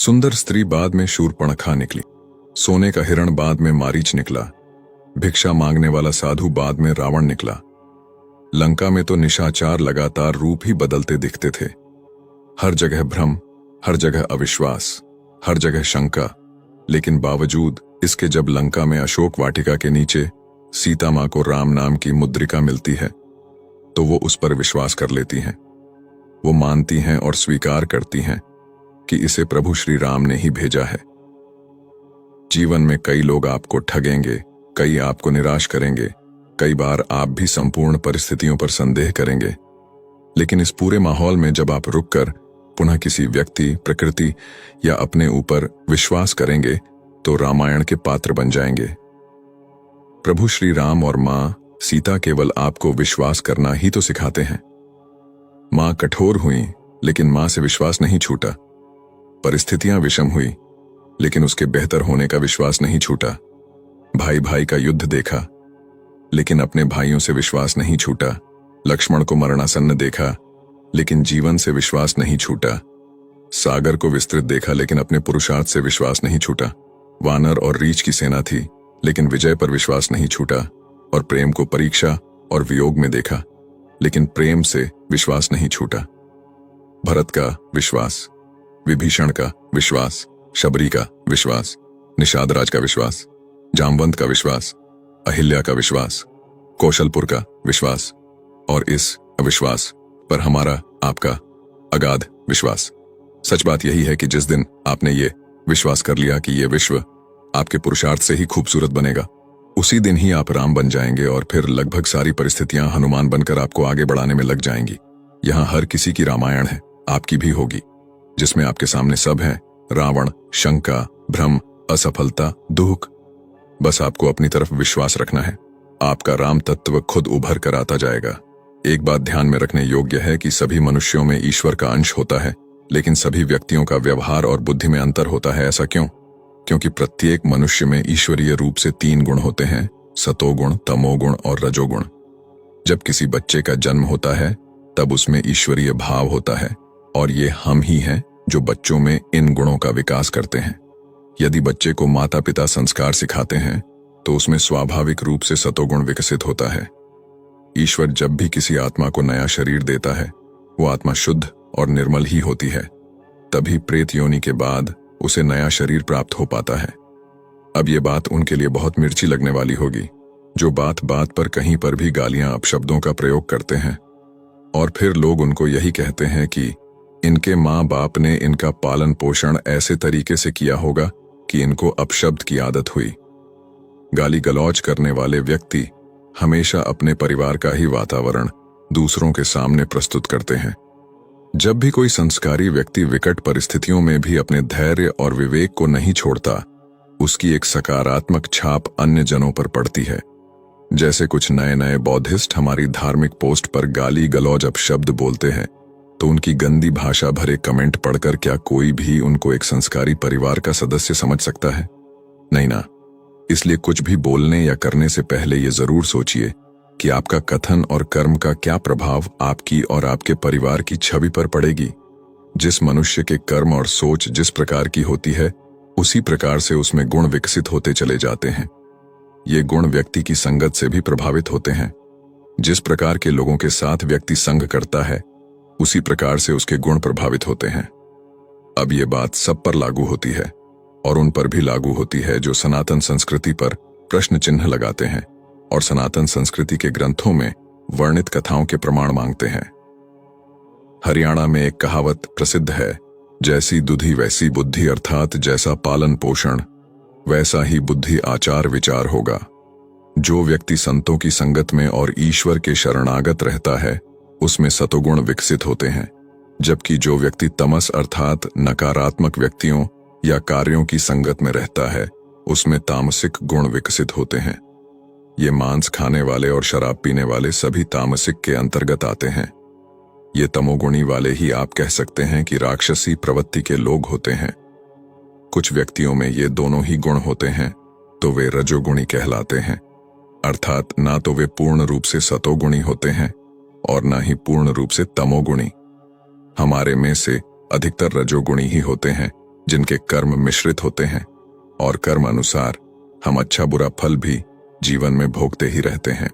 सुंदर स्त्री बाद में शूर्पणखा निकली, सोने का हिरण बाद में मारीच निकला, भिक्षा मांगने वाला साधु बाद में रावण निकला। लंका में तो निशाचार लगातार रूप ही बदलते दिखते थे। हर जगह भ्रम, हर जगह अविश्वास, हर जगह शंका। लेकिन बावजूद इसके जब लंका में अशोक वाटिका के नीचे सीता मां को राम नाम की मुद्रिका मिलती है तो वो उस पर विश्वास कर लेती हैं। वो मानती हैं और स्वीकार करती हैं कि इसे प्रभु श्री राम ने ही भेजा है। जीवन में कई लोग आपको ठगेंगे, कई आपको निराश करेंगे, कई बार आप भी संपूर्ण परिस्थितियों पर संदेह करेंगे। लेकिन इस पूरे माहौल में जब आप रुककर पुनः किसी व्यक्ति, प्रकृति या अपने ऊपर विश्वास करेंगे तो रामायण के पात्र बन जाएंगे। प्रभु श्री राम और मां सीता केवल आपको विश्वास करना ही तो सिखाते हैं। मां कठोर हुई लेकिन मां से विश्वास नहीं छूटा। परिस्थितियां विषम हुई लेकिन उसके बेहतर होने का विश्वास नहीं छूटा। भाई भाई का युद्ध देखा लेकिन अपने भाइयों से विश्वास नहीं छूटा। लक्ष्मण को मरणासन्न देखा लेकिन जीवन से विश्वास नहीं छूटा। सागर को विस्तृत देखा लेकिन अपने पुरुषार्थ से विश्वास नहीं छूटा। वानर और रीछ की सेना थी लेकिन विजय पर विश्वास नहीं छूटा। और प्रेम को परीक्षा और वियोग में देखा लेकिन प्रेम से विश्वास नहीं छूटा। भरत का विश्वास, विभीषण का विश्वास, शबरी का विश्वास, निषाद का विश्वास, जामवंत का विश्वास, अहिल्या का विश्वास, कौशलपुर का विश्वास और इस अविश्वास पर हमारा आपका अगाध विश्वास। सच बात यही है कि जिस दिन आपने ये विश्वास कर लिया कि ये विश्व आपके पुरुषार्थ से ही खूबसूरत बनेगा, उसी दिन ही आप राम बन जाएंगे और फिर लगभग सारी परिस्थितियां हनुमान बनकर आपको आगे बढ़ाने में लग जाएंगी। यहां हर किसी की रामायण है, आपकी भी होगी, जिसमें आपके सामने सब है, रावण, शंका, भ्रम, असफलता, दुख। बस आपको अपनी तरफ विश्वास रखना है। आपका राम तत्व खुद उभर कर आता जाएगा। एक बात ध्यान में रखने योग्य है कि सभी मनुष्यों में ईश्वर का अंश होता है, लेकिन सभी व्यक्तियों का व्यवहार और बुद्धि में अंतर होता है। ऐसा क्यों? क्योंकि प्रत्येक मनुष्य में ईश्वरीय रूप से 3 गुण होते हैं, सतोगुण, तमोगुण और रजोगुण। जब किसी बच्चे का जन्म होता है तब उसमें ईश्वरीय भाव होता है और ये हम ही हैं जो बच्चों में इन गुणों का विकास करते हैं। यदि बच्चे को माता पिता संस्कार सिखाते हैं तो उसमें स्वाभाविक रूप से सतोगुण विकसित होता है। ईश्वर जब भी किसी आत्मा को नया शरीर देता है वो आत्मा शुद्ध और निर्मल ही होती है, तभी प्रेत योनि के बाद उसे नया शरीर प्राप्त हो पाता है। अब ये बात उनके लिए बहुत मिर्ची लगने वाली होगी जो बात बात पर कहीं पर भी गालियां अपशब्दों का प्रयोग करते हैं और फिर लोग उनको यही कहते हैं कि इनके माँ बाप ने इनका पालन पोषण ऐसे तरीके से किया होगा कि इनको अपशब्द की आदत हुई। गाली गलौज करने वाले व्यक्ति हमेशा अपने परिवार का ही वातावरण दूसरों के सामने प्रस्तुत करते हैं। जब भी कोई संस्कारी व्यक्ति विकट परिस्थितियों में भी अपने धैर्य और विवेक को नहीं छोड़ता, उसकी एक सकारात्मक छाप अन्य जनों पर पड़ती है। जैसे कुछ नए नए बौद्धिस्ट हमारी धार्मिक पोस्ट पर गाली गलौज अपशब्द बोलते हैं तो उनकी गंदी भाषा भरे कमेंट पढ़कर क्या कोई भी उनको एक संस्कारी परिवार का सदस्य समझ सकता है? नहीं ना। इसलिए कुछ भी बोलने या करने से पहले ये जरूर सोचिए कि आपका कथन और कर्म का क्या प्रभाव आपकी और आपके परिवार की छवि पर पड़ेगी। जिस मनुष्य के कर्म और सोच जिस प्रकार की होती है उसी प्रकार से उसमें गुण विकसित होते चले जाते हैं। ये गुण व्यक्ति की संगत से भी प्रभावित होते हैं। जिस प्रकार के लोगों के साथ व्यक्ति संग करता है उसी प्रकार से उसके गुण प्रभावित होते हैं। अब ये बात सब पर लागू होती है और उन पर भी लागू होती है जो सनातन संस्कृति पर प्रश्न चिन्ह लगाते हैं और सनातन संस्कृति के ग्रंथों में वर्णित कथाओं के प्रमाण मांगते हैं। हरियाणा में एक कहावत प्रसिद्ध है, जैसी दुधी वैसी बुद्धि, अर्थात जैसा पालन पोषण वैसा ही बुद्धि आचार विचार होगा। जो व्यक्ति संतों की संगत में और ईश्वर के शरणागत रहता है उसमें सतोगुण विकसित होते हैं, जबकि जो व्यक्ति तमस अर्थात नकारात्मक व्यक्तियों या कार्यों की संगत में रहता है उसमें तामसिक गुण विकसित होते हैं। ये मांस खाने वाले और शराब पीने वाले सभी तामसिक के अंतर्गत आते हैं। ये तमोगुणी वाले ही आप कह सकते हैं कि राक्षसी प्रवृत्ति के लोग होते हैं। कुछ व्यक्तियों में ये दोनों ही गुण होते हैं तो वे रजोगुणी कहलाते हैं, अर्थात ना तो वे पूर्ण रूप से सतोगुणी होते हैं और ना ही पूर्ण रूप से तमोगुणी। हमारे में से अधिकतर रजोगुणी ही होते हैं जिनके कर्म मिश्रित होते हैं और कर्म अनुसार हम अच्छा बुरा फल भी जीवन में भोगते ही रहते हैं।